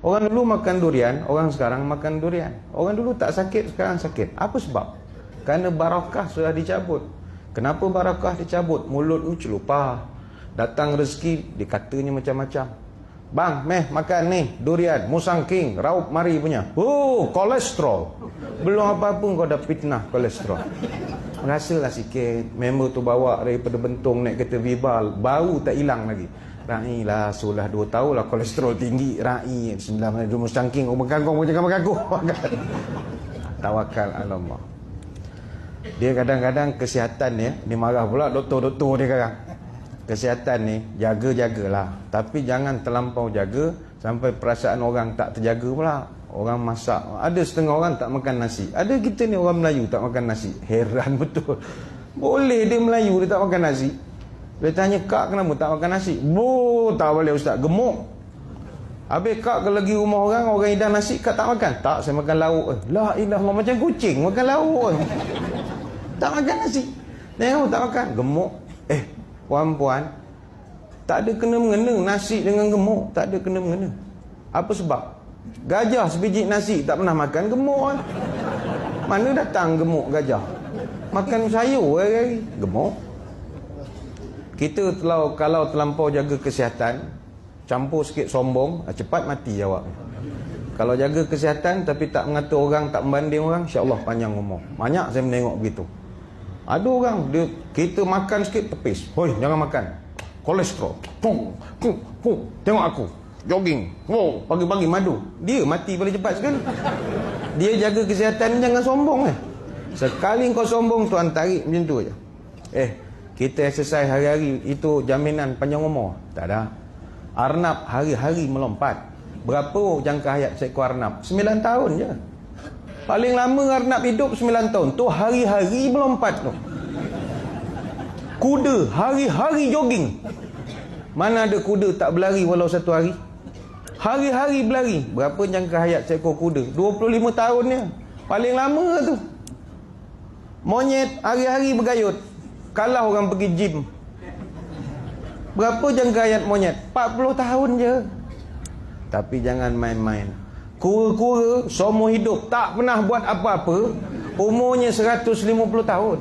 Orang dulu makan durian, orang sekarang makan durian. Orang dulu tak sakit, sekarang sakit. Apa sebab? Kerana barakah sudah dicabut. Kenapa barakah dicabut? Mulut celupah. Datang rezeki, dikatanya macam-macam. Bang, meh makan ni durian, musang king, raup mari punya. Oh, kolesterol. Belum apa-apa kau dah fitnah kolesterol. Rasalah sikit. Member tu bawa daripada Bentong naik kereta Vibal, baru tak hilang lagi. Rai lah, sudah 2 tahun lah kolesterol tinggi. Rai 9 musang king, kau makan kau jangan makan aku. Tawakal Allah. Dia kadang-kadang kesihatan ni, dia marah pula doktor-doktor dia kadang. Kesihatan ni jaga-jagalah, tapi jangan terlampau jaga sampai perasaan orang tak terjaga pula. Orang masak, ada setengah orang tak makan nasi. Ada kita ni orang Melayu tak makan nasi. Heran betul. Boleh dia Melayu dia tak makan nasi. Dia tanya, kak kenapa tak makan nasi? Tak boleh ustaz, gemuk. Habis kak kalau pergi rumah orang hidang nasi, kak tak makan? Tak, saya makan lauk. La ilah Allah, macam kucing makan lauk. Tak makan nasi. Tengok tak makan, gemuk. Puan-puan, tak ada kena-mengena nasi dengan gemuk. Tak ada kena-mengena. Apa sebab? Gajah sebiji nasi tak pernah makan, gemuk kan? Mana datang gemuk gajah? Makan sayur hari-hari, gemuk. Kita kalau terlampau jaga kesihatan, campur sikit sombong, cepat mati jawab. Kalau jaga kesihatan tapi tak mengatur orang, tak membanding orang, insya-Allah panjang umur. Banyak saya menengok begitu. Ada orang kita makan sikit tepis. Hoi, jangan makan. Kolesterol. Tengok aku jogging. Pagi-pagi madu. Dia mati paling cepat sekali. Dia jaga kesihatan, jangan sombong . Sekali kau sombong, Tuan tarik macam tu aja. Kita exercise hari-hari, itu jaminan panjang umur? Tak ada. Arnab hari-hari melompat. Berapa jangka hayat seekor arnab? 9 tahun je. Paling lama arnab hidup 9 tahun. Tu hari-hari melompat tu. Kuda hari-hari jogging. Mana ada kuda tak berlari walau 1 hari? Hari-hari berlari. Berapa jangka hayat seekor kuda? 25 tahun dia. Paling lama tu. Monyet hari-hari bergayut. Kalah orang pergi gym. Berapa jangka hayat monyet? 40 tahun je. Tapi jangan main-main. Kura-kura seumur hidup tak pernah buat apa-apa, umurnya 150 tahun.